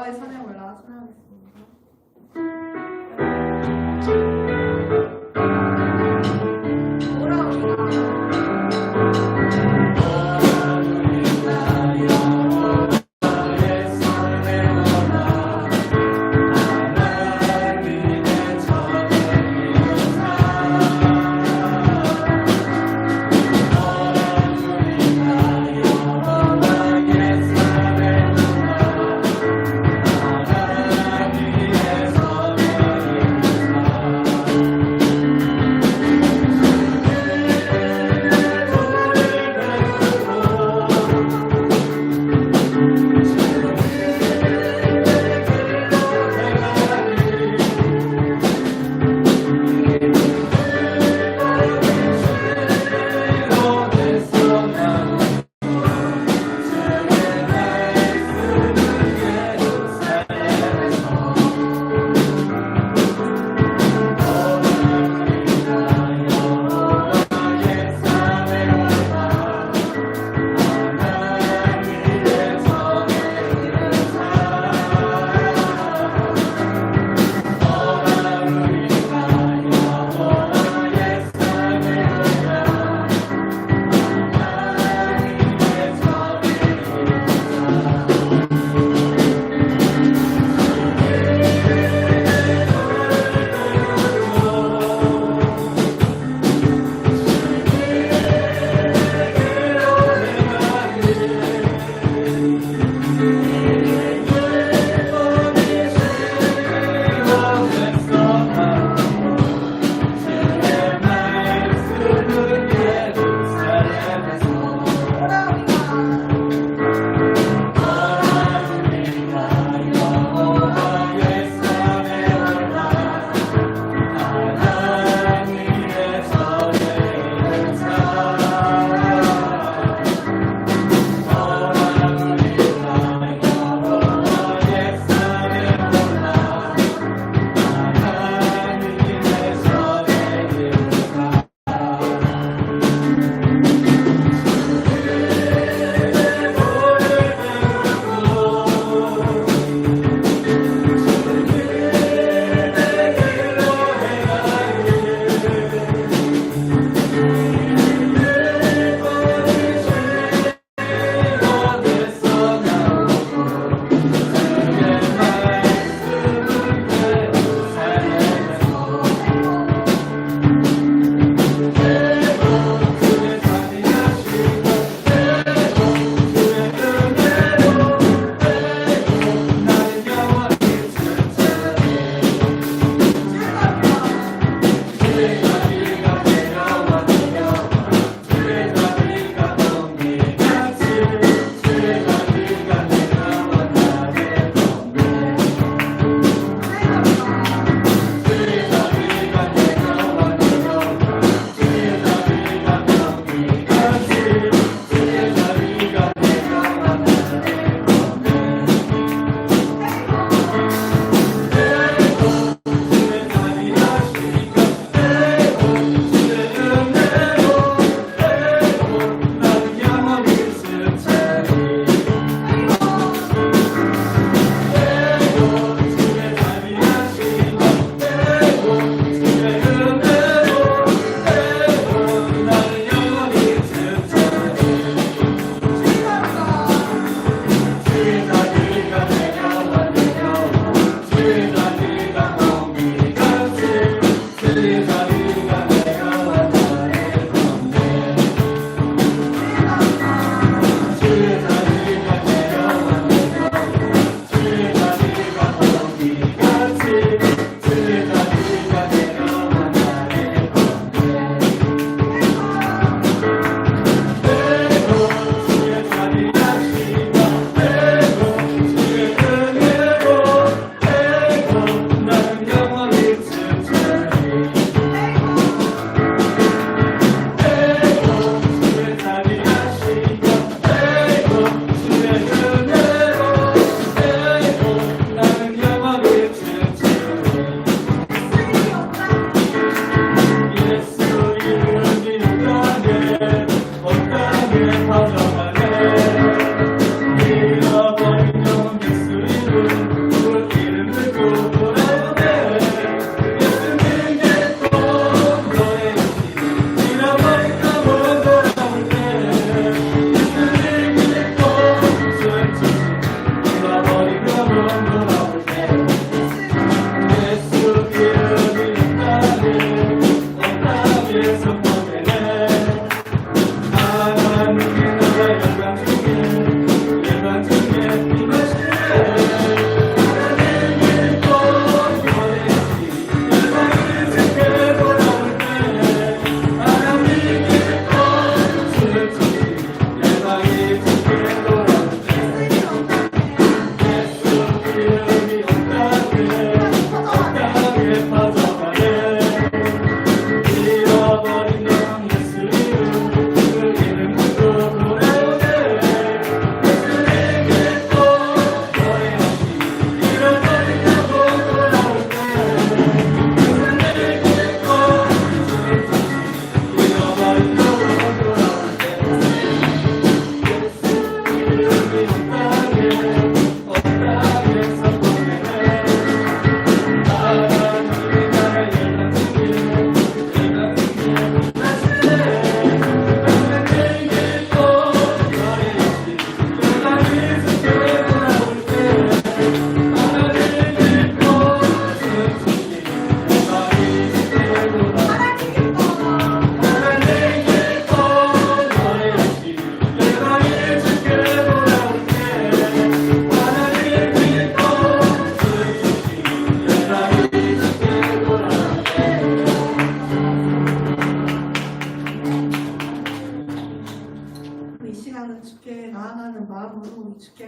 여호와의 산에 올라 찬양하겠습니다.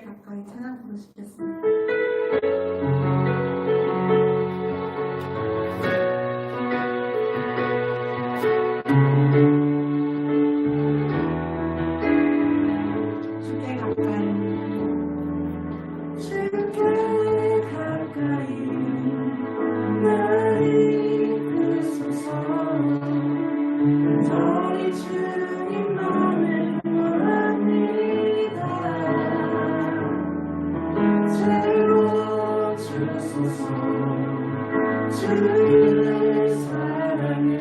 가까이 찬양 부르시겠습니다. 주께 가까이 날 이끄소서. 저희 주님만을 원합니다. 채워주소서. 주의 사랑을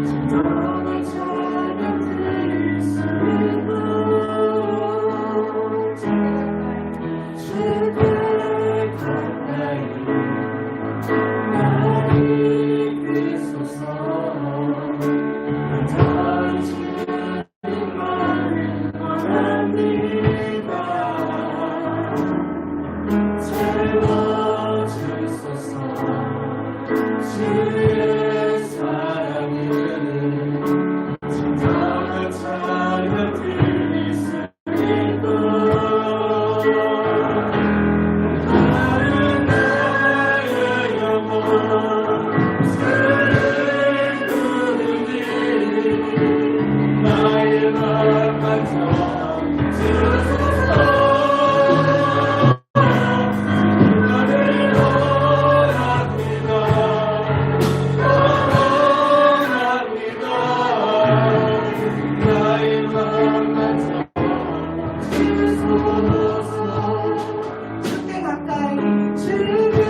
진정한 찬양들 쓰고 주께 가까이 날 이끄소서. 저희 주님만을 원합니다. 채워주소서. 주의 사랑을 진정한 찬양들이 쓰리고 나는 나의 영혼 주를 부르니 나의 맘만 주소서. 나를 원합니다. 원합니다. 나의 맘만 주소서. 주께 가까이 주께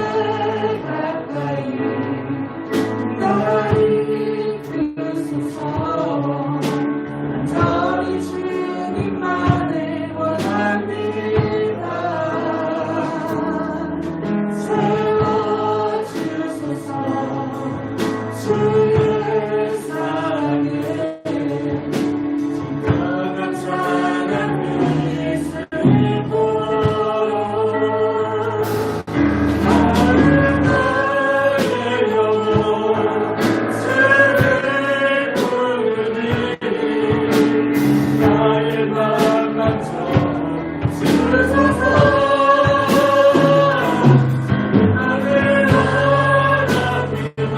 가까이 날 이끄소서. 저희 주님만을 원합니다. 세워주소서. 주의 사랑을 진정한 찬양을 쓰리고 나는 나의 영혼 주를 부르니 나의 맘만 주소서. 나를 원합니다.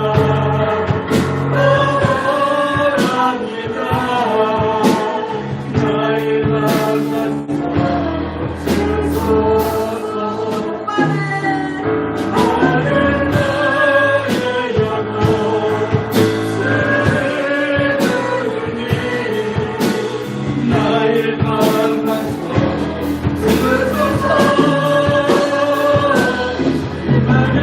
원합니다. 나의 맘만 주소서. 나는 나의 영혼 주를 부르니 나의 맘만 주소서. 나를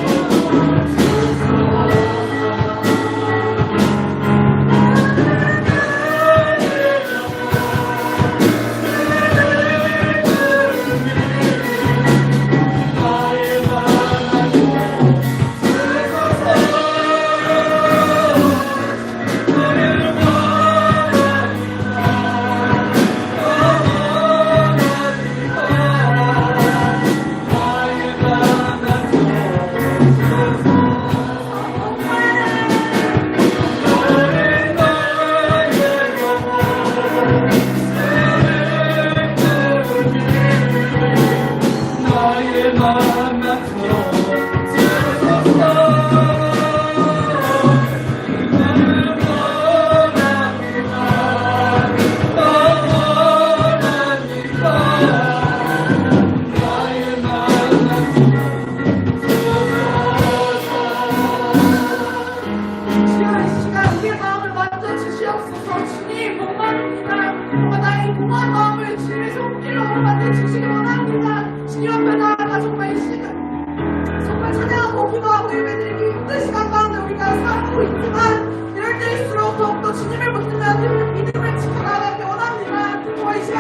원합니다. 원합니다. 나의 맘만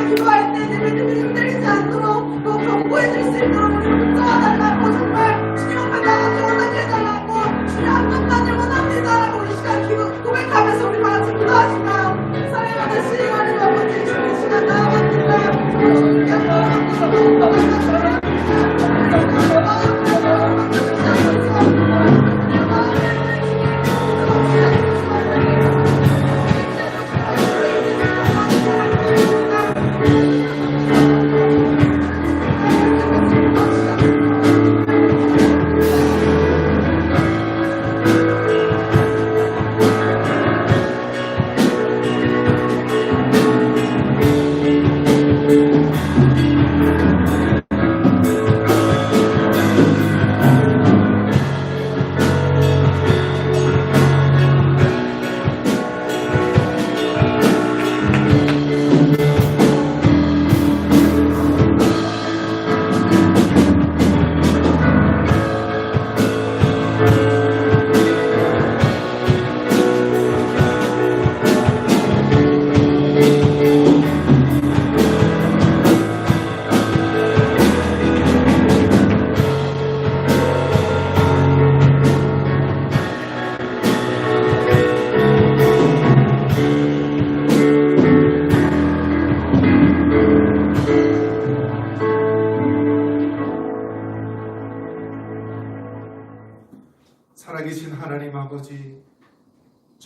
기도할 때 내 믿음이 흔들리지 않도록 또 견고해질 수 있도록 우리 붙잡아달라고 정말 주님 앞에 나가기 원하게 해달라고 주님 한 번만을 원합니다라고 우리 시간 고백하면서 우리 다같이 기도하시면 사랑하는 시간을 아버지 주님 시간 나아갑니다. 주님께서 더욱더 만나서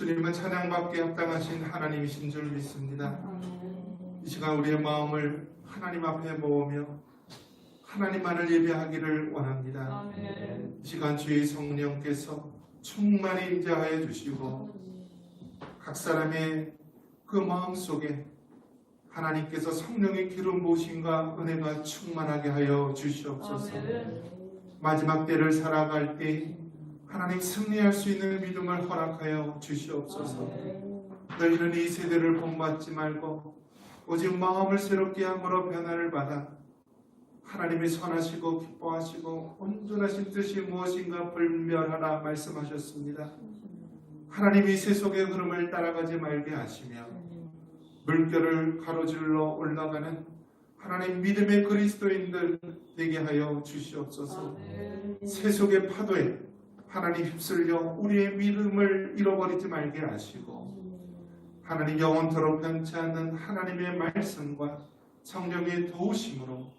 주님은 찬양받기에 합당하신 하나님이신 줄 믿습니다. 이 시간 우리의 마음을 하나님 앞에 모으며 하나님만을 예배하기를 원합니다. 이 시간 주의 성령께서 충만히 임재하여 주시고 각 사람의 그 마음 속에 하나님께서 성령의 기름 부으심과 은혜가 충만하게 하여 주시옵소서. 마지막 때를 살아갈 때 하나님 승리할 수 있는 믿음을 허락하여 주시옵소서. 너희는 이 세대를 본받지 말고 오직 마음을 새롭게 함으로 변화를 받아 하나님이 선하시고 기뻐하시고 온전하신 뜻이 무엇인가 불멸하라 말씀하셨습니다. 하나님이 세속의 흐름을 따라가지 말게 하시며 물결을 가로질러 올라가는 하나님 믿음의 그리스도인들 되게 하여 주시옵소서. 세속의 파도에 하나님 휩쓸려 우리의 믿음을 잃어버리지 말게 하시고 하나님 영원토록 변치 않는 하나님의 말씀과 성령의 도우심으로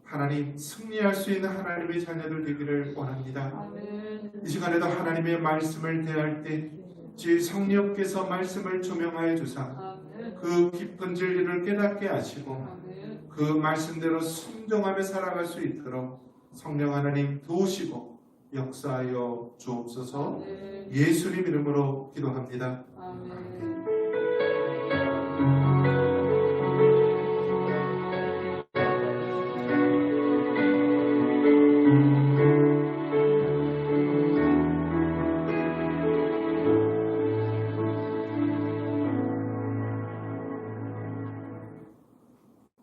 하나님 승리할 수 있는 하나님의 자녀들 되기를 원합니다. 이 시간에도 하나님의 말씀을 대할 때 주의 성령께서 말씀을 조명하여 주사 그 깊은 진리를 깨닫게 하시고 그 말씀대로 순종하며 살아갈 수 있도록 성령 하나님 도우시고 역사하여 주옵소서. 예수님 이름으로 기도합니다. 아멘.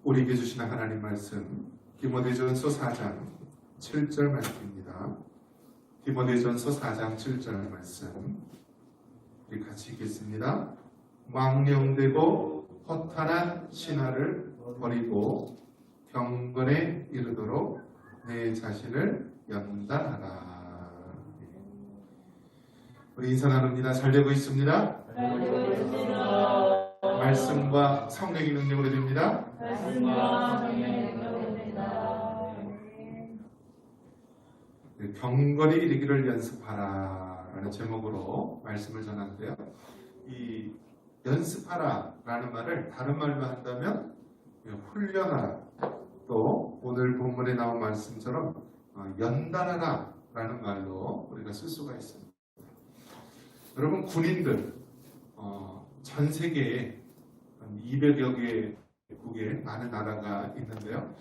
우리에게 주시는 하나님 말씀 디모데전서 4장 7절 말씀입니다. 디모데전서 4장 7절 말씀 우리 같이 읽겠습니다. 망령되고 허탄한 신화를 버리고 경건에 이르도록 내 자신을 연단하라. 우리 인사 나눕니다. 잘 되고 있습니다. 말씀과 성령의 능력으로 됩니다. 경건에 이르기를 연습하라 라는 제목으로 말씀을 전하는데요. 이 연습하라 라는 말을 다른 말로 한다면 훈련하라, 또 오늘 본문에 나온 말씀처럼 연단하라 라는 말로 우리가 쓸 수가 있습니다. 여러분, 군인들 전 세계에 200여 개국의 많은 나라가 있는데요.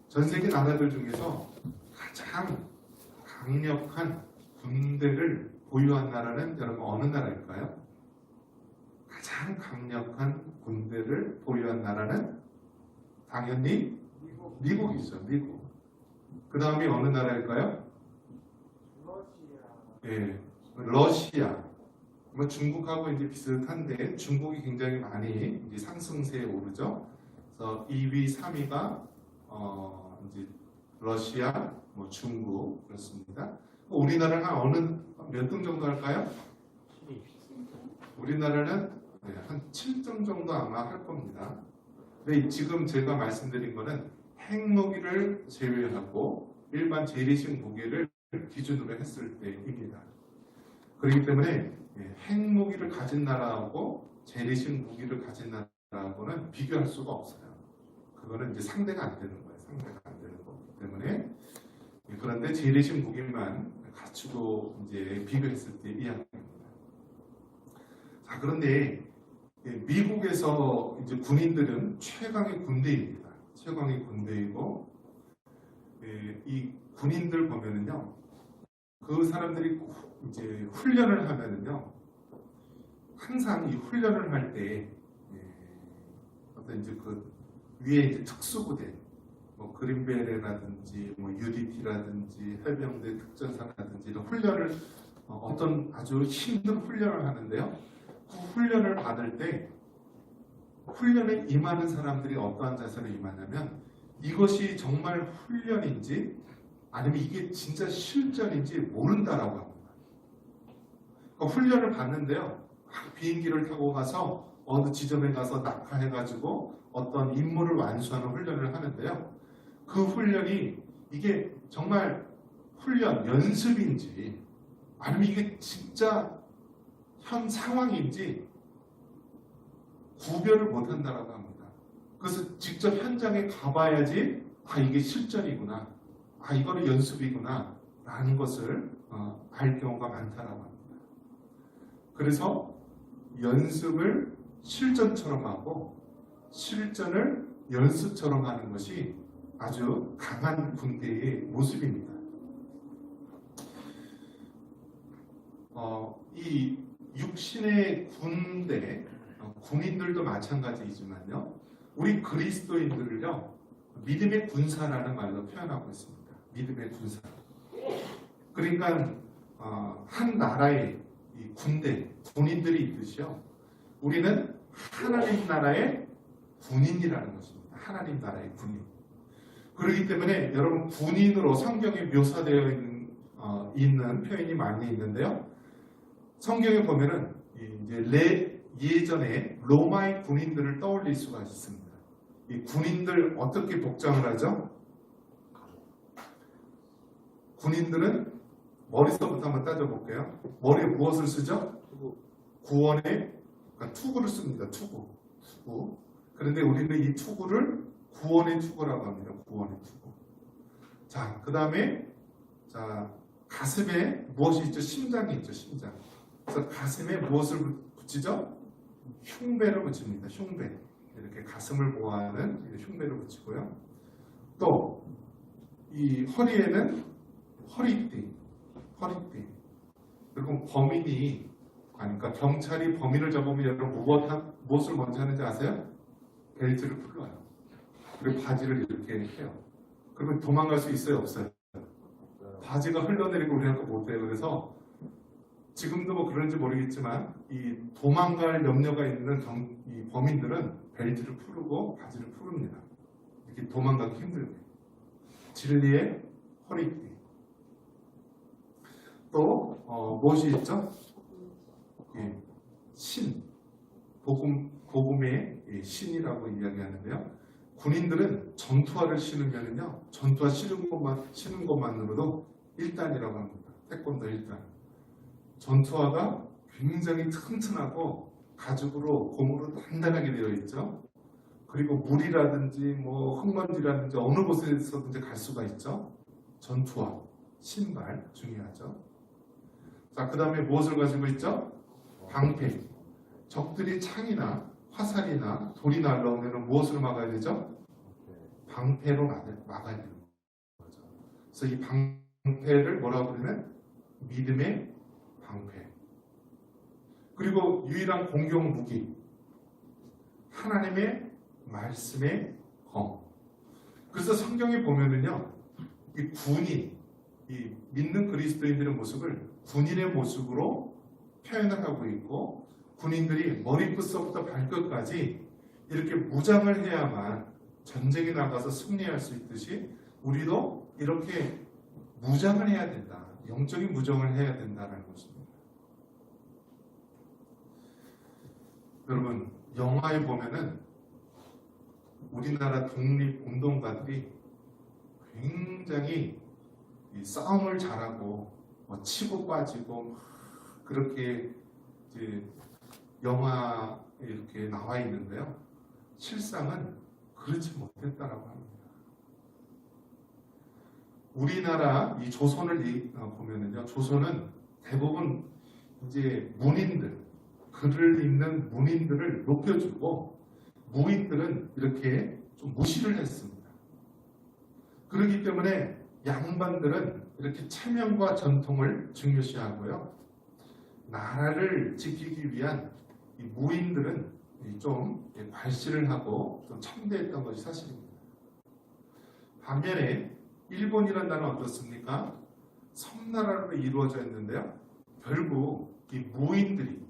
전 세계 나라들 중에서 가장 강력한 군대를 보유한 나라는 여러분 어느 나라일까요? 가장 강력한 군대를 보유한 나라는 당연히 미국이죠. 미국. 그 다음이 어느 나라일까요? 예, 러시아. 뭐 중국하고 이제 비슷한데 중국이 굉장히 많이 이제 상승세에 오르죠. 그래서 2위, 3위가 이제 러시아, 뭐 중국 그렇습니다. 우리나라는 어느 몇 등 정도 할까요? 우리나라는 한 7등 정도 아마 할 겁니다. 근데 지금 제가 말씀드린 거는 핵무기를 제외하고 일반 재래식 무기를 기준으로 했을 때입니다. 그렇기 때문에 핵무기를 가진 나라하고 재래식 무기를 가진 나라하고는 비교할 수가 없어요. 그거는 이제 상대가 안 되는 거예요. 상대가 안 되는 거기 때문에. 그런데 재래식 무기만 갖추고 이제 비교했을 때 이야기입니다. 자, 그런데 미국에서 이제 군인들은 최강의 군대입니다. 최강의 군대이고, 이 군인들 보면은요, 그 사람들이 이제 훈련을 하면은요, 항상 이 훈련을 할 때 어떤 이제 그 위에 이제 특수부대, 뭐 그린베레라든지 뭐 UDT라든지 해병대 특전사라든지 이런 훈련을 어떤 아주 힘든 훈련을 하는데요. 그 훈련을 받을 때 훈련에 임하는 사람들이 어떠한 자세로 임하냐면 이것이 정말 훈련인지 아니면 이게 진짜 실전인지 모른다라고 합니다. 그러니까 훈련을 받는데요. 비행기를 타고 가서 어느 지점에 가서 낙하해가지고 어떤 임무를 완수하는 훈련을 하는데요. 그 훈련이 이게 정말 훈련, 연습인지 아니면 이게 진짜 현 상황인지 구별을 못한다라고 합니다. 그래서 직접 현장에 가봐야지 이게 실전이구나, 이거는 연습이구나 라는 것을 알 경우가 많다라고 합니다. 그래서 연습을 실전처럼 하고 실전을 연습처럼 하는 것이 아주 강한 군대의 모습입니다. 이 육신의 군대, 군인들도 마찬가지이지만요, 우리 그리스도인들을요 믿음의 군사라는 말로 표현하고 있습니다. 믿음의 군사. 그러니까 한 나라의 이 군대, 군인들이 있듯이요, 우리는 하나님 나라의 군인이라는 것입니다. 하나님 나라의 군인. 그렇기 때문에 여러분, 군인으로 성경에 묘사되어 있는 표현이 많이 있는데요, 성경에 보면은 이제 예전에 로마의 군인들을 떠올릴 수가 있습니다. 이 군인들 어떻게 복장을 하죠? 군인들은 머리서부터 한번 따져볼게요. 머리에 무엇을 쓰죠? 구원의, 그러니까 투구를 씁니다. 투구. 그런데 우리는 이 투구를 구원의 투구라고 합니다. 구원의 투구. 자, 그 다음에 가슴에 무엇이 있죠? 심장이 있죠. 심장. 그래서 가슴에 무엇을 붙이죠? 흉배를 붙입니다. 흉배. 이렇게 가슴을 보호하는 흉배를 붙이고요. 또 이 허리에는 허리띠. 그리고 범인이, 그러니까 경찰이 범인을 잡으면 여러분 무엇을 먼저 하는지 아세요? 벨트를 풀어요. 그리고 바지를 이렇게 해요. 그러면 도망갈 수 있어요? 없어요? 바지가 흘러내리고 우리는 그거 못해요. 그래서 지금도 뭐 그런지 모르겠지만 이 도망갈 염려가 있는 이 범인들은 벨트를 풀고 바지를 풀습니다. 이렇게 도망가기 힘들게. 진리의 허리띠. 또 무엇이 있죠? 신. 복음의 신이라고 이야기하는데요. 군인들은 전투화를 신으면은요, 전투화 신는 것만으로도 1단이라고 합니다. 태권도 1단. 전투화가 굉장히 튼튼하고 가죽으로 고무로 단단하게 되어 있죠. 그리고 물이라든지 뭐 흙먼지라든지 어느 곳에서든지 갈 수가 있죠. 전투화, 신발 중요하죠. 자, 그 다음에 무엇을 가지고 있죠? 방패. 적들이 창이나 화살이나 돌이 날라오면 무엇으로 막아야 되죠? 방패로 막아야 되는 거죠. 그래서 이 방패를 뭐라고 부르면 믿음의 방패. 그리고 유일한 공격 무기, 하나님의 말씀의 검. 그래서 성경에 보면은요, 이 군인, 이 믿는 그리스도인들의 모습을 군인의 모습으로 표현을 하고 있고, 군인들이 머리끝부터 발끝까지 이렇게 무장을 해야만 전쟁에 나가서 승리할 수 있듯이 우리도 이렇게 무장을 해야 된다. 영적인 무장을 해야 된다는 것입니다. 여러분, 영화에 보면은 우리나라 독립운동가들이 굉장히 이 싸움을 잘하고 치고 빠지고 그렇게 이제 영화에 이렇게 나와 있는데요. 실상은 그렇지 못했다라고 합니다. 우리나라 이 조선을 보면은요, 조선은 대부분 이제 문인들, 글을 읽는 문인들을 높여주고 무인들은 이렇게 좀 무시를 했습니다. 그렇기 때문에 양반들은 이렇게 체면과 전통을 중요시하고요, 나라를 지키기 위한 이 무인들은 좀 발시를 하고 좀 참대했던 것이 사실입니다. 반면에 일본이라는 나라는 어떻습니까? 섬나라로 이루어져 있는데요, 결국 이 무인들이,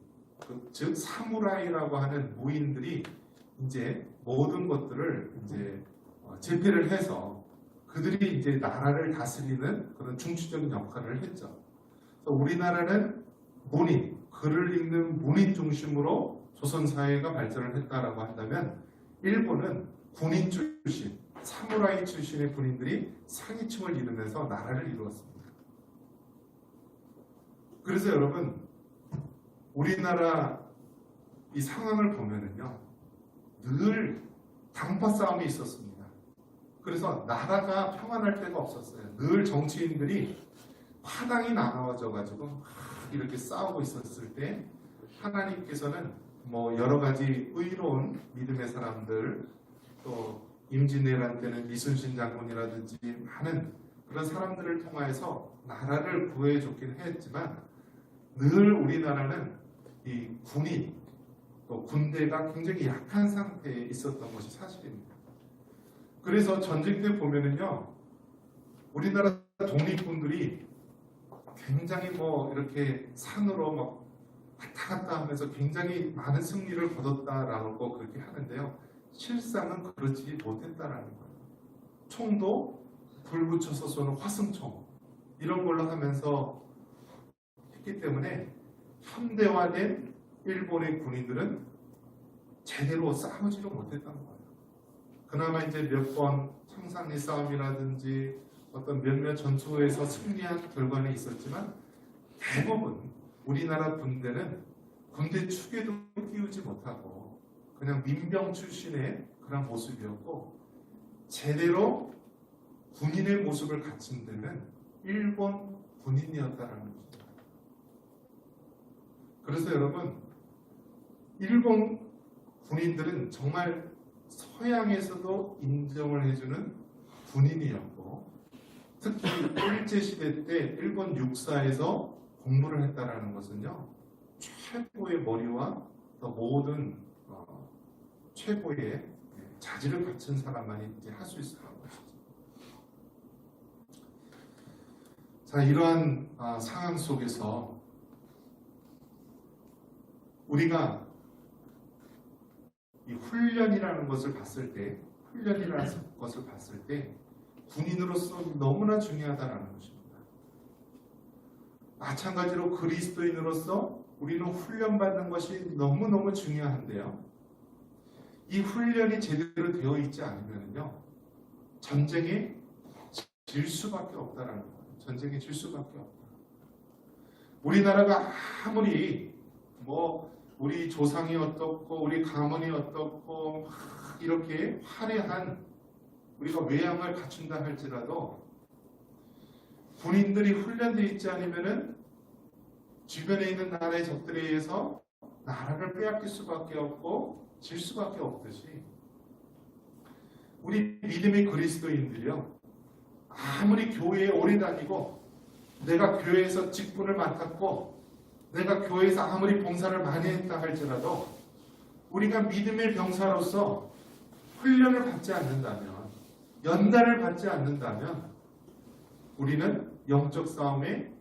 즉 사무라이라고 하는 무인들이 이제 모든 것들을 이제 제패를 해서 그들이 이제 나라를 다스리는 그런 중추적인 역할을 했죠. 그래서 우리나라는 문인, 글을 읽는 문인 중심으로 조선 사회가 발전을 했다라고 한다면, 일본은 군인 출신, 사무라이 출신의 군인들이 상위층을 이루면서 나라를 이루었습니다. 그래서 여러분, 우리나라 이 상황을 보면은요, 늘 당파 싸움이 있었습니다. 그래서 나라가 평안할 때가 없었어요. 늘 정치인들이 파당이 나눠져 가지고 이렇게 싸우고 있었을 때 하나님께서는 뭐 여러 가지 의로운 믿음의 사람들, 또 임진왜란 때는 이순신 장군이라든지 많은 그런 사람들을 통하여서 나라를 구해줬긴 했지만 늘 우리나라는 이 군인 또 군대가 굉장히 약한 상태에 있었던 것이 사실입니다. 그래서 전쟁 때 보면은요, 우리나라 독립군들이 굉장히 뭐 이렇게 산으로 막 왔다 갔다 하면서 굉장히 많은 승리를 거뒀다라고 그렇게 하는데요, 실상은 그렇지 못했다라는 거예요. 총도 불 붙여서 쏘는 화승총 이런 걸로 하면서 했기 때문에 현대화된 일본의 군인들은 제대로 싸우지를 못했다는 거예요. 그나마 이제 몇 번 청산리 싸움이라든지 어떤 몇몇 전투에서 승리한 결과는 있었지만 대부분 우리나라 군대는 군대 축에도 끼우지 못하고 그냥 민병 출신의 그런 모습이었고, 제대로 군인의 모습을 갖춘 데는 일본 군인이었다라는 것입니다. 그래서 여러분, 일본 군인들은 정말 서양에서도 인정을 해주는 군인이었고, 특히 일제시대 때 일본 육사에서 공부를 했다라는 것은요, 최고의 머리와 또 모든 최고의 자질을 갖춘 사람만이 이제 할 수 있을 것이죠. 자, 이러한 상황 속에서 우리가 이 훈련이라는 것을 봤을 때, 군인으로서 너무나 중요하다는 것입니다. 마찬가지로 그리스도인으로서 우리는 훈련받는 것이 너무너무 중요한데요, 이 훈련이 제대로 되어 있지 않으면요, 전쟁에 질 수밖에 없다라는 거예요. 전쟁에 질 수밖에 없다. 우리나라가 아무리 우리 조상이 어떻고 우리 가문이 어떻고 이렇게 화려한 우리가 외양을 갖춘다 할지라도 군인들이 훈련되어 있지 않으면은 주변에 있는 나라의 적들에 의해서 나라를 빼앗길 수밖에 없고 질 수밖에 없듯이, 우리 믿음의 그리스도인들이요, 아무리 교회에 오래 다니고 내가 교회에서 직분을 맡았고 내가 교회에서 아무리 봉사를 많이 했다 할지라도 우리가 믿음의 병사로서 훈련을 받지 않는다면, 연단을 받지 않는다면 우리는 영적 싸움에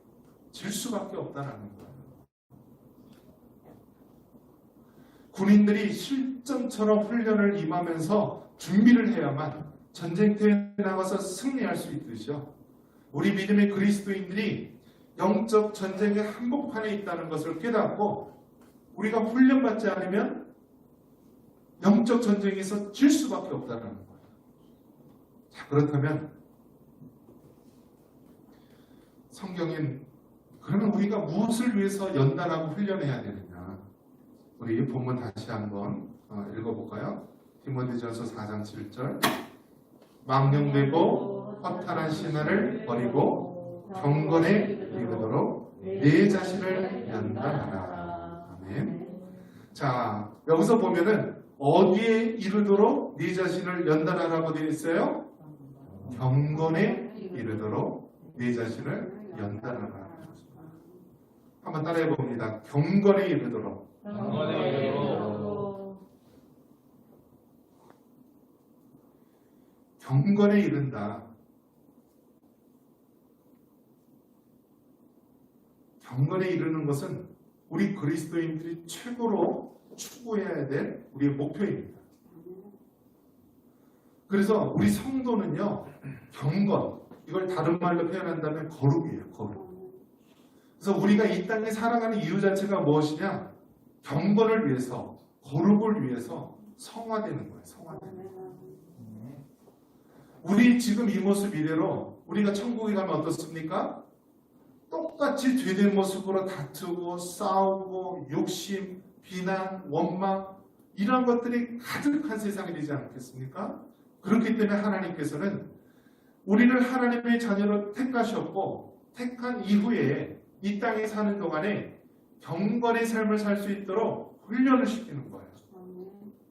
질 수밖에 없다는 거예요. 군인들이 실전처럼 훈련을 임하면서 준비를 해야만 전쟁터에 나가서 승리할 수 있듯이요, 우리 믿음의 그리스도인들이 영적 전쟁의 한복판에 있다는 것을 깨닫고 우리가 훈련받지 않으면 영적 전쟁에서 질 수밖에 없다는 거예요. 자, 그렇다면 성경엔 그러면 우리가 무엇을 위해서 연단하고 훈련해야 되느냐? 우리 본문 다시 한번 읽어볼까요? 디모데전서 4장 7절. 망령되고 허탄한 신화를 버리고 경건에 이르도록 내 자신을 연단하라. 아멘. 자, 여기서 보면은 어디에 이르도록 네 자신을 연단하라고 되어 있어요? 경건에 이르도록 네 자신을 연단하라. 한번 따라해 봅니다. 경건에 이르도록. 경건에 이른다. 경건에 이르는 것은 우리 그리스도인들이 최고로 추구해야 될 우리의 목표입니다. 그래서 우리 성도는요, 경건, 이걸 다른 말로 표현한다면 거룩이에요. 거룩. 그래서 우리가 이 땅에 살아가는 이유 자체가 무엇이냐? 경건을 위해서, 거룩을 위해서 성화되는 거예요. 성화되는 거예요. 우리 지금 이 모습 이대로 우리가 천국에 가면 어떻습니까? 똑같이 죄된 모습으로 다투고 싸우고 욕심, 비난, 원망 이런 것들이 가득한 세상이 되지 않겠습니까? 그렇기 때문에 하나님께서는 우리를 하나님의 자녀로 택하셨고 택한 이후에 이 땅에 사는 동안에 경건의 삶을 살 수 있도록 훈련을 시키는 거예요.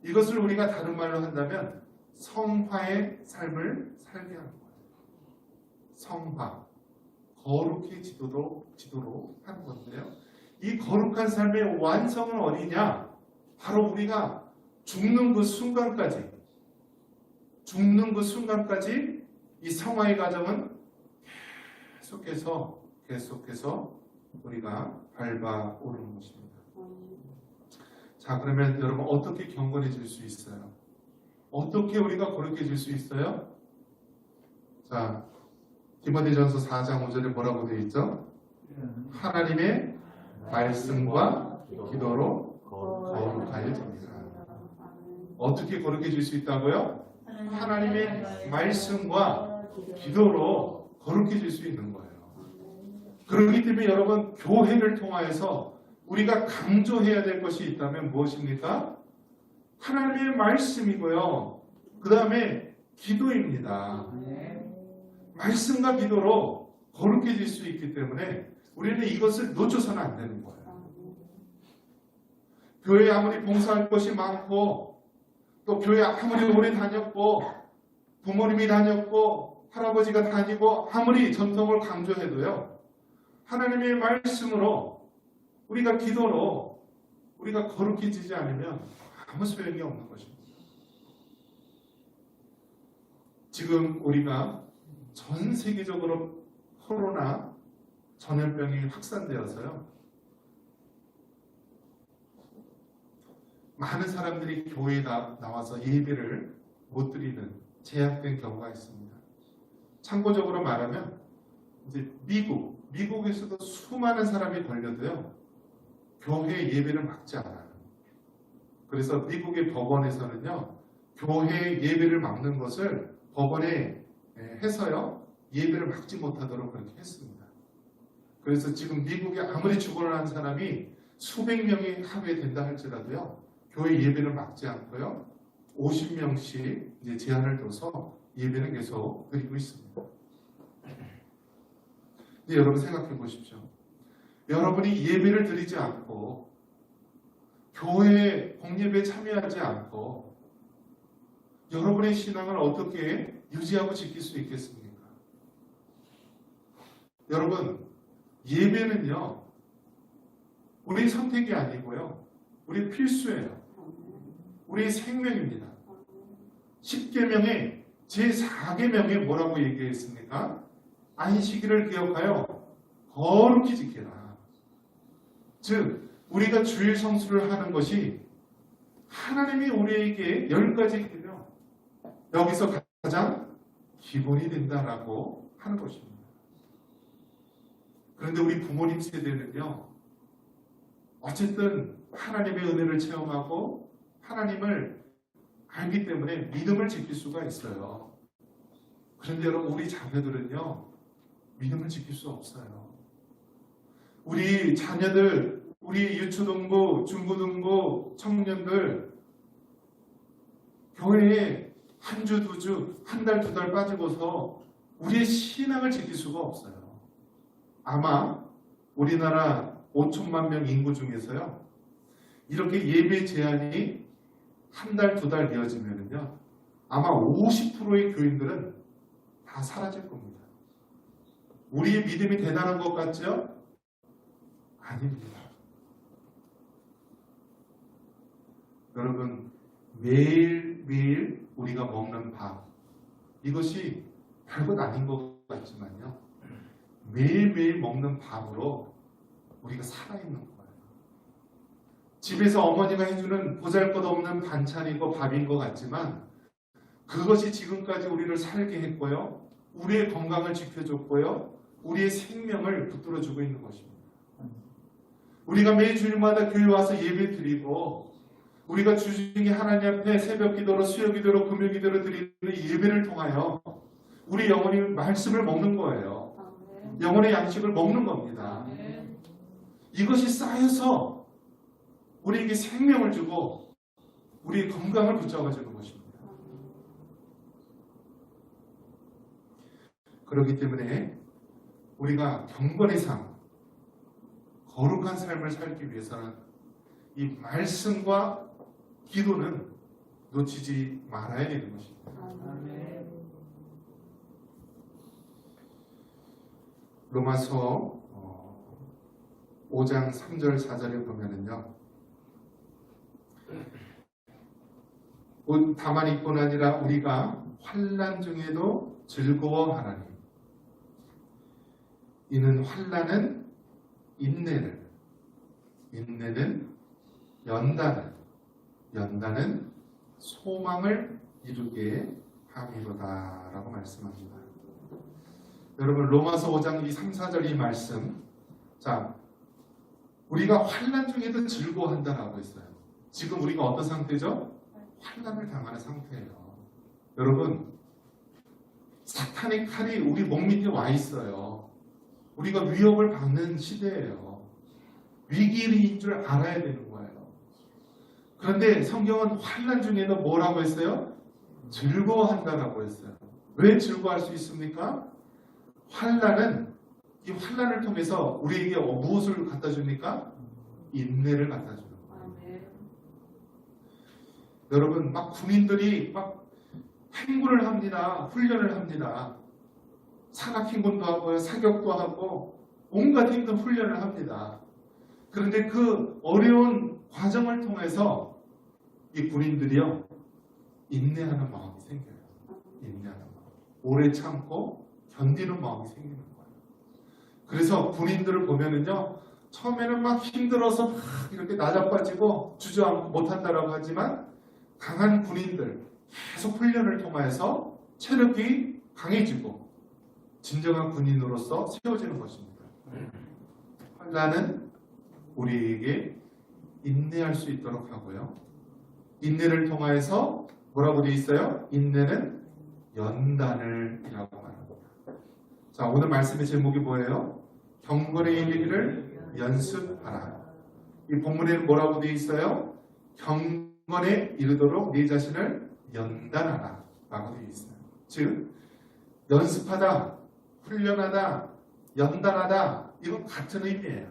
이것을 우리가 다른 말로 한다면 성화의 삶을 살게 하는 거예요. 성화, 거룩히 지도로 하는 건데요. 이 거룩한 삶의 완성은 어디냐? 바로 우리가 죽는 그 순간까지 이 성화의 과정은 계속해서 우리가 밟아오는 것입니다. 자, 그러면 여러분 어떻게 경건해질 수 있어요? 어떻게 우리가 거룩해질 수 있어요? 자, 디모데전서 4장 5절에 뭐라고 되어 있죠? 하나님의 말씀과 기도로 거룩하여 집니다. 어떻게 거룩해질 수 있다고요? 하나님의 말씀과 기도로 거룩해질 수 있는 거예요. 그렇기 때문에 여러분 교회를 통하여서 우리가 강조해야 될 것이 있다면 무엇입니까? 하나님의 말씀이고요. 그 다음에 기도입니다. 말씀과 기도로 거룩해질 수 있기 때문에 우리는 이것을 놓쳐서는 안 되는 거예요. 교회에 아무리 봉사할 것이 많고 또 교회 아무리 오래 다녔고 부모님이 다녔고 할아버지가 다니고 아무리 전통을 강조해도요. 하나님의 말씀으로 우리가 기도로 우리가 거룩해지지 않으면 아무 소용이 없는 것입니다. 지금 우리가 전 세계적으로 코로나 전염병이 확산되어서요. 많은 사람들이 교회에 나와서 예배를 못 드리는 제약된 경우가 있습니다. 참고적으로 말하면 이제 미국에서도 수많은 사람이 걸려도요. 교회 예배를 막지 않아요. 그래서 미국의 법원에서는요. 교회 예배를 막는 것을 법원에 해서요. 예배를 막지 못하도록 그렇게 했습니다. 그래서 지금 미국에 아무리 죽어를 한 사람이 수백 명이 하루에 된다 할지라도요. 교회 예배를 막지 않고요. 50명씩 이제 제한을 둬서 예배는 계속 드리고 있습니다. 근데 여러분 생각해 보십시오. 여러분이 예배를 드리지 않고 교회 공예배에 참여하지 않고 여러분의 신앙을 어떻게 유지하고 지킬 수 있겠습니까? 여러분 예배는요. 우리 선택이 아니고요. 우리 필수예요. 우리 생명입니다. 10계명의 제4계명에 뭐라고 얘기했습니까? 안식일을 기억하여 거룩히 지켜라. 즉 우리가 주일 성수를 하는 것이 하나님이 우리에게 10가지 계명 여기서 가장 기본이 된다라고 하는 것입니다. 그런데 우리 부모님 세대는요. 어쨌든 하나님의 은혜를 체험하고 하나님을 알기 때문에 믿음을 지킬 수가 있어요. 그런데 여러분 우리 자녀들은요. 믿음을 지킬 수 없어요. 우리 자녀들, 우리 유초등부, 중고등부 청년들 교회에 한 주, 두 주, 한 달, 두 달 빠지고서 우리의 신앙을 지킬 수가 없어요. 아마 우리나라 5천만 명 인구 중에서요. 이렇게 예배 제한이 한 달, 두 달 이어지면요. 아마 50%의 교인들은 다 사라질 겁니다. 우리의 믿음이 대단한 것 같죠? 아닙니다. 여러분 매일매일 우리가 먹는 밥 이것이 별것 아닌 것 같지만요. 매일매일 먹는 밥으로 우리가 살아있는 거예요. 집에서 어머니가 해주는 보잘것없는 반찬이고 밥인 것 같지만 그것이 지금까지 우리를 살게 했고요. 우리의 건강을 지켜줬고요. 우리의 생명을 붙들어주고 있는 것입니다. 우리가 매 주일마다 교회 와서 예배 드리고 우리가 주중에 하나님 앞에 새벽 기도로 수요 기도로 금요 기도로 드리는 예배를 통하여 우리 영혼이 말씀을 먹는 거예요. 영혼의 양식을 먹는 겁니다. 이것이 쌓여서 우리에게 생명을 주고 우리의 건강을 붙잡아주는 것입니다. 그렇기 때문에 우리가 경건의 삶, 거룩한 삶을 살기 위해서는 이 말씀과 기도는 놓치지 말아야 되는 것입니다. 로마서 5장 3절 4절에 보면은요, 다만 이뿐 아니라 우리가 환난 중에도 즐거워하나니 이는 환난은 인내를, 인내는 연단을, 연단은 소망을 이루게 함이로다 라고 말씀합니다. 여러분, 로마서 5장 이 3, 4절 이 말씀, 자, 우리가 환난 중에도 즐거워한다라고 했어요. 지금 우리가 어떤 상태죠? 환난을 당하는 상태예요. 여러분, 사탄의 칼이 우리 목 밑에 와 있어요. 우리가 위협을 받는 시대예요. 위기인 줄 알아야 되는 거예요. 그런데 성경은 환난 중에도 뭐라고 했어요? 즐거워한다라고 했어요. 왜 즐거워할 수 있습니까? 환난은, 이 환난을 통해서 우리에게 무엇을 갖다 줍니까? 인내를 갖다 주는 거예요. 여러분, 막 군인들이 막 행군을 합니다. 훈련을 합니다. 산악행군도 하고요, 사격도 하고 온갖 힘든 훈련을 합니다. 그런데 그 어려운 과정을 통해서 이 군인들이요, 인내하는 마음이 생겨요. 인내하는 마음. 오래 참고 견디는 마음이 생기는 거예요. 그래서 군인들을 보면은요, 처음에는 막 힘들어서 막 이렇게 나자빠지고 주저앉고 못한다라고 하지만 강한 군인들, 계속 훈련을 통해서 체력이 강해지고 진정한 군인으로서 세워지는 것입니다. 환난은 우리에게 인내할 수 있도록 하고요, 인내를 통해서 뭐라고 되어 있어요? 인내는 연단을 이라고 말합니다. 자, 오늘 말씀의 제목이 뭐예요? 경건에 이르기를 연습하라. 이 본문에는 뭐라고 되어 있어요? 경건에 이르도록 네 자신을 연단하라 라고 되어 있어요. 즉, 연습하다, 훈련하다, 연단하다, 이건 같은 의미예요.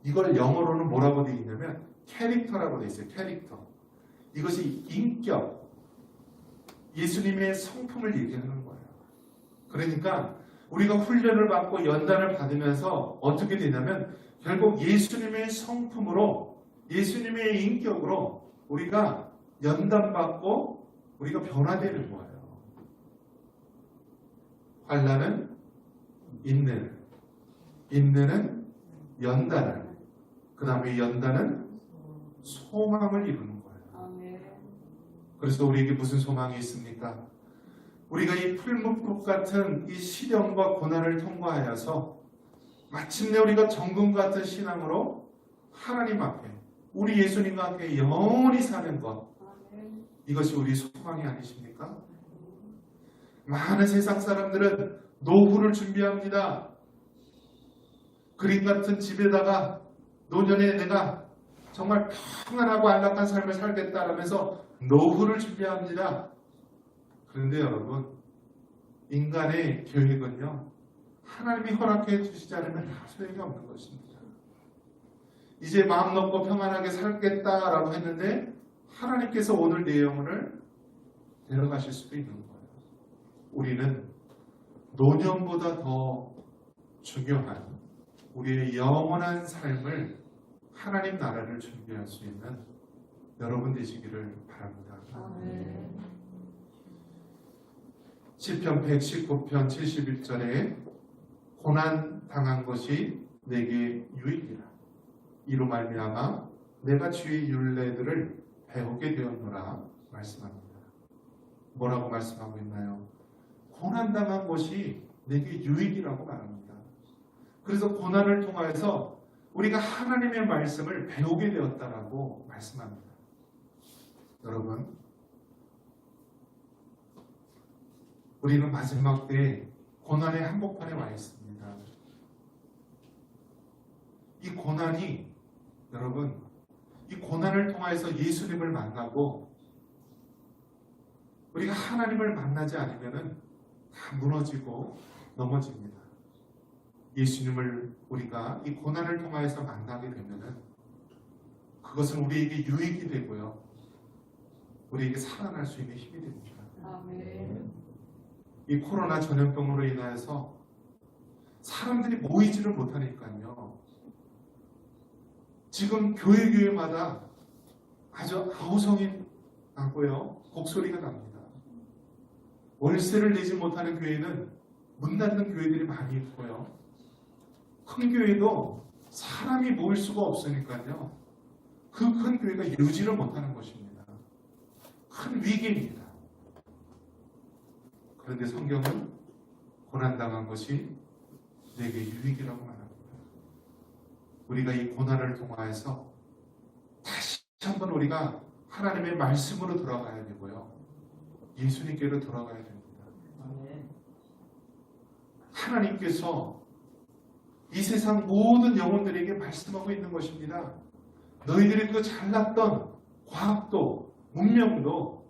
이걸 영어로는 뭐라고 되어 있냐면 캐릭터라고 되어 있어요. 캐릭터. 이것이 인격, 예수님의 성품을 얘기하는 거예요. 그러니까 우리가 훈련을 받고 연단을 받으면서 어떻게 되냐면 결국 예수님의 성품으로, 예수님의 인격으로 우리가 연단받고 우리가 변화되는 거예요. 환난은 인내를, 인내는 연단을, 그 다음에 연단은 소망을 이루는 거예요. 그래서 우리에게 무슨 소망이 있습니까? 우리가 이 풀무불 같은 이 시련과 고난을 통과하여서 마침내 우리가 정금 같은 신앙으로 하나님 앞에, 우리 예수님과 함께 영원히 사는 것, 이것이 우리 소망이 아니십니까? 많은 세상 사람들은 노후를 준비합니다. 그림 같은 집에다가 노년에 내가 정말 평안하고 안락한 삶을 살겠다라면서 노후를 준비합니다. 그런데 여러분, 인간의 계획은요, 하나님이 허락해 주시지 않으면 소용이 없는 것입니다. 이제 마음 놓고 평안하게 살겠다라고 했는데 하나님께서 오늘 내 영혼을 데려가실 수도 있는 거예요. 우리는 노년보다 더 중요한 우리의 영원한 삶을, 하나님 나라를 준비할 수 있는 여러분 되시기를 바랍니다. 시편 119편 71절에 고난 당한 것이 내게 유익이라. 이로 말미암아 내가 주의 율례들을 배우게 되었노라 말씀합니다. 뭐라고 말씀하고 있나요? 고난 당한 것이 내게 유익이라고 말합니다. 그래서 고난을 통해서 우리가 하나님의 말씀을 배우게 되었다라고 말씀합니다. 여러분, 우리는 마지막 때에 고난의 한복판에 와 있습니다. 고난이 여러분 이 고난을 통해서 예수님을 만나고 우리가 하나님을 만나지 않으면 다 무너지고 넘어집니다. 예수님을 우리가 이 고난을 통해서 만나게 되면 그것은 우리에게 유익이 되고요. 우리에게 살아날 수 있는 힘이 됩니다. 아멘. 이 코로나 전염병으로 인하여서 사람들이 모이지를 못하니까요. 지금 교회마다 아주 아우성이 나고요. 곡소리가 납니다. 월세를 내지 못하는 교회는 문 닫는 교회들이 많이 있고요. 큰 교회도 사람이 모일 수가 없으니까요. 그 큰 교회가 유지를 못하는 것입니다. 큰 위기입니다. 그런데 성경은 고난당한 것이 내게 유익이라고 말합니다. 우리가 이 고난을 통하여서 다시 한번 우리가 하나님의 말씀으로 돌아가야 되고요. 예수님께로 돌아가야 됩니다. 하나님께서 이 세상 모든 영혼들에게 말씀하고 있는 것입니다. 너희들이 그 잘났던 과학도 문명도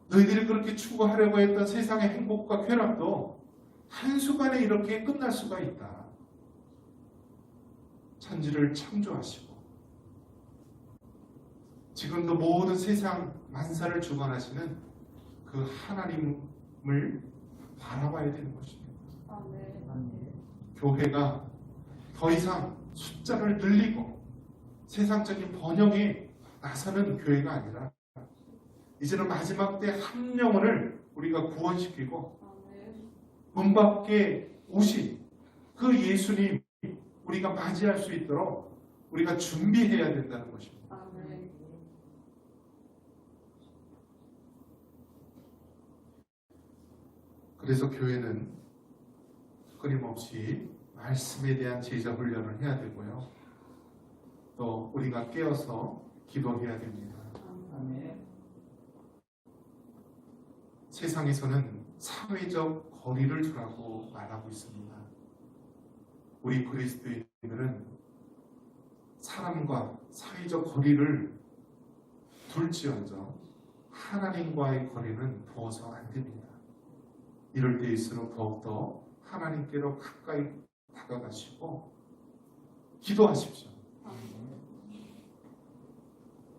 너희들이 그렇게 추구하려고 했던 세상의 행복과 쾌락도 한순간에 이렇게 끝날 수가 있다. 천지를 창조하시고 지금도 모든 세상 만사를 주관하시는 그 하나님을 바라봐야 되는 것입니다. 교회가 더 이상 숫자를 늘리고 세상적인 번영에 나서는 교회가 아니라 이제는 마지막 때 한 영혼을 우리가 구원시키고 문 밖에 오신 그 예수님 우리가 맞이할 수 있도록 우리가 준비해야 된다는 것입니다. 그래서 교회는 끊임없이 말씀에 대한 제자 훈련을 해야 되고요. 또 우리가 깨어서 기도해야 됩니다. 세상에서는 사회적 거리를 두라고 말하고 있습니다. 우리 그리스도인들은 사람과 사회적 거리를 둘지언정 하나님과의 거리는 두어서 안 됩니다. 이럴 때일수록 더욱더 하나님께로 가까이 다가가시고 기도하십시오.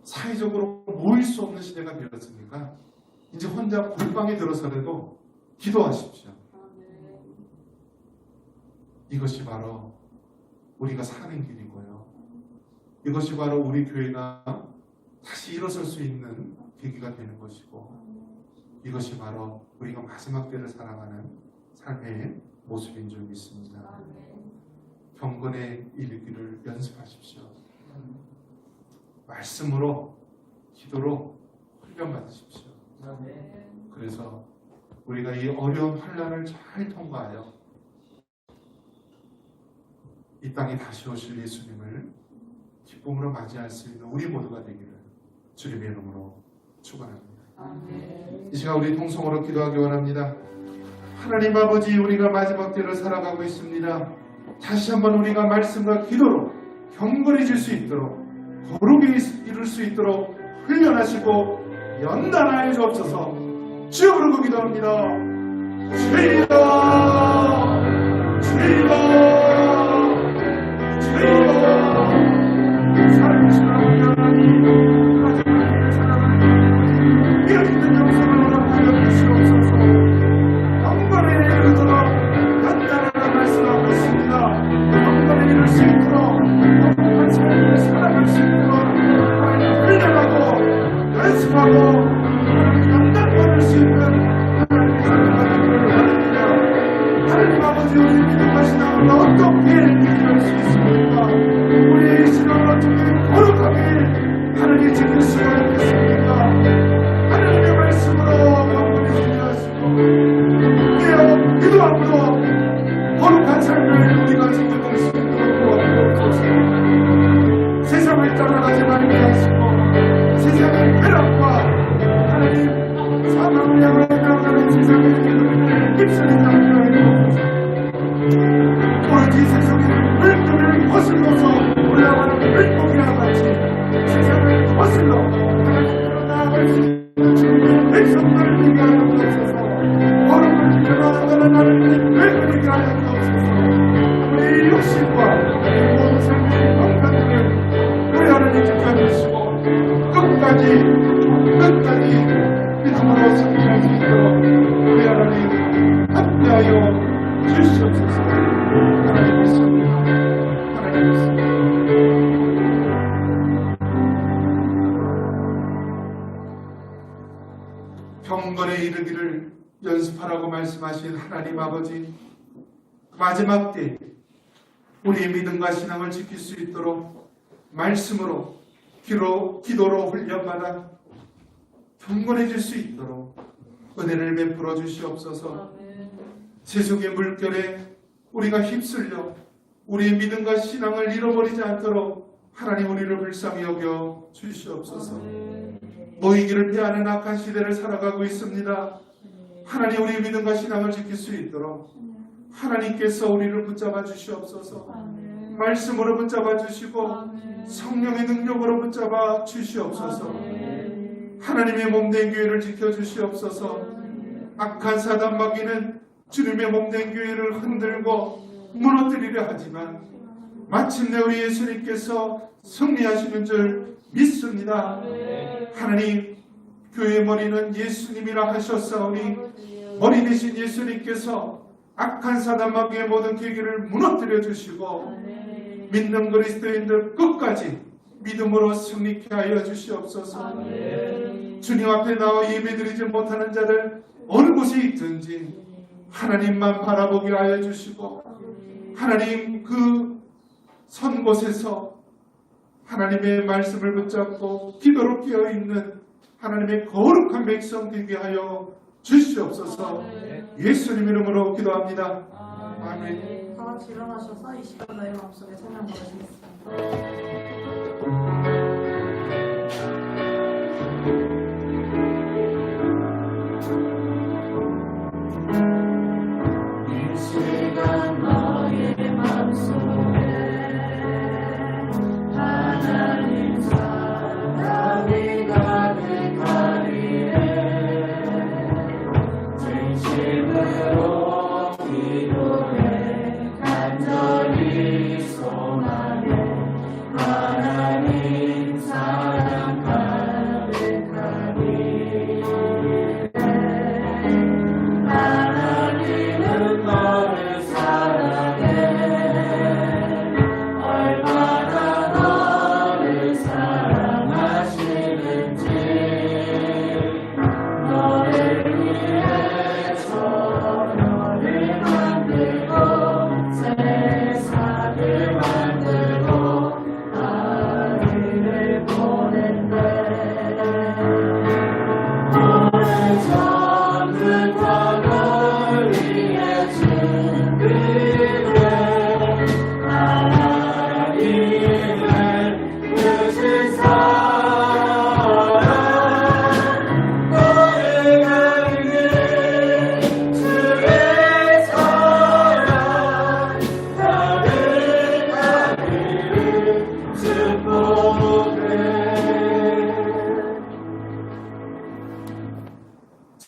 사회적으로 모일 수 없는 시대가 되었으니까 이제 혼자 골방에 들어서라도 기도하십시오. 이것이 바로 우리가 사는 길이고요. 이것이 바로 우리 교회가 다시 일어설 수 있는 계기가 되는 것이고 이것이 바로 우리가 마지막 때를 살아가는 삶의 모습인 줄 믿습니다. 경건의 일기를 연습하십시오. 말씀으로 기도로 훈련받으십시오. 그래서 우리가 이 어려운 환난을 잘 통과하여 이 땅에 다시 오실 예수님을 기쁨으로 맞이할 수 있는 우리 모두가 되기를 주님의 이름으로 축원합니다. 이 시간 우리 통성으로 기도하기 원합니다. 하나님 아버지, 우리가 마지막 때를 살아가고 있습니다. 다시 한번 우리가 말씀과 기도로 경건해질 수 있도록 거룩히 이룰 수 있도록 훈련하시고 연단하여 주옵소서. 주여 부르고 기도합니다. 주여 주여 주여. 살아계신 하나님, 마지막에 살아가는 이런 힘든 영성을 허락하여 주시옵소서. 영광에 이르도록 연단하라 말씀하고 있습니다. 영광에 이룰 수 있도록 영원한 삶을 살아갈 수 있도록 훈련하고 연습하고 연단받을 수 있는 하나님의 사랑을 원합니다. 하나님 아버지, 오늘 기도하시나 주님의 백성들을 되게 하여 주옵소서. 거룩을 지켜가는 것은 하나님 되게 하여 주옵소서. 우리 육신과 우리 모든 삶의 건강을 우리 하나님 지켜주시고 끝까지 믿음으로 승리할 수 있도록 우리 하나님 함께하여 주시옵소서. 하나님 믿습니다. 하나님 믿습니다. 경건에 이르기를 연습하라고 말씀하신 하나님 아버지, 마지막 때 우리의 믿음과 신앙을 지킬 수 있도록 말씀으로 기도로 훈련받아 경건해질 수 있도록 은혜를 베풀어 주시옵소서. 세속의 물결에 우리가 휩쓸려 우리의 믿음과 신앙을 잃어버리지 않도록 하나님 우리를 불쌍히 여겨 주시옵소서. 모이기를 피하는 악한 시대를 살아가고 있습니다. 하나님 우리의 믿음과 신앙을 지킬 수 있도록 하나님께서 우리를 붙잡아 주시옵소서. 말씀으로 붙잡아 주시고 성령의 능력으로 붙잡아 주시옵소서. 하나님의 몸된 교회를 지켜주시옵소서. 악한 사단 마귀는 주님의 몸된 교회를 흔들고 무너뜨리려 하지만 마침내 우리 예수님께서 승리하시는 줄 믿습니다. 하나님, 교회의 머리는 예수님이라 하셨사오니 머리 되신 예수님께서 악한 사단 마귀의 모든 계기를 무너뜨려 주시고 믿는 그리스도인들 끝까지 믿음으로 승리케 하여 주시옵소서. 주님 앞에 나와 예배드리지 못하는 자들 어느 곳에 있든지 하나님만 바라보게 하여 주시고 하나님 그 선 곳에서 하나님의 말씀을 붙잡고 기도로 깨어있는 하나님의 거룩한 백성 되게 하여 주시옵소서. 예수님 이름으로 기도합니다. 아멘. 다 같이 일어나셔서 이 시간 너희 마음속에 찬양 부르시겠습니다.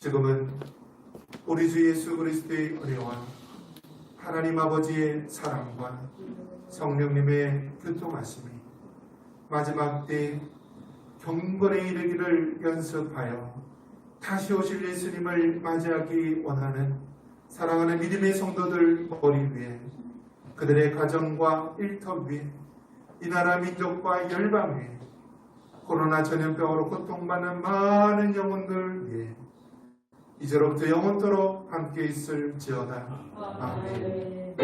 지금은 우리 주 예수 그리스도의 은혜와 하나님 아버지의 사랑과 성령님의 교통하심이 마지막 때 경건에 이르기를 연습하여 다시 오실 예수님을 맞이하기 원하는 사랑하는 믿음의 성도들 머리 위에, 그들의 가정과 일터 위에, 이 나라 민족과 열방 위에, 코로나 전염병으로 고통받는 많은 영혼들 위에 이제로부터 영원토록 함께 있을지어다. 아멘.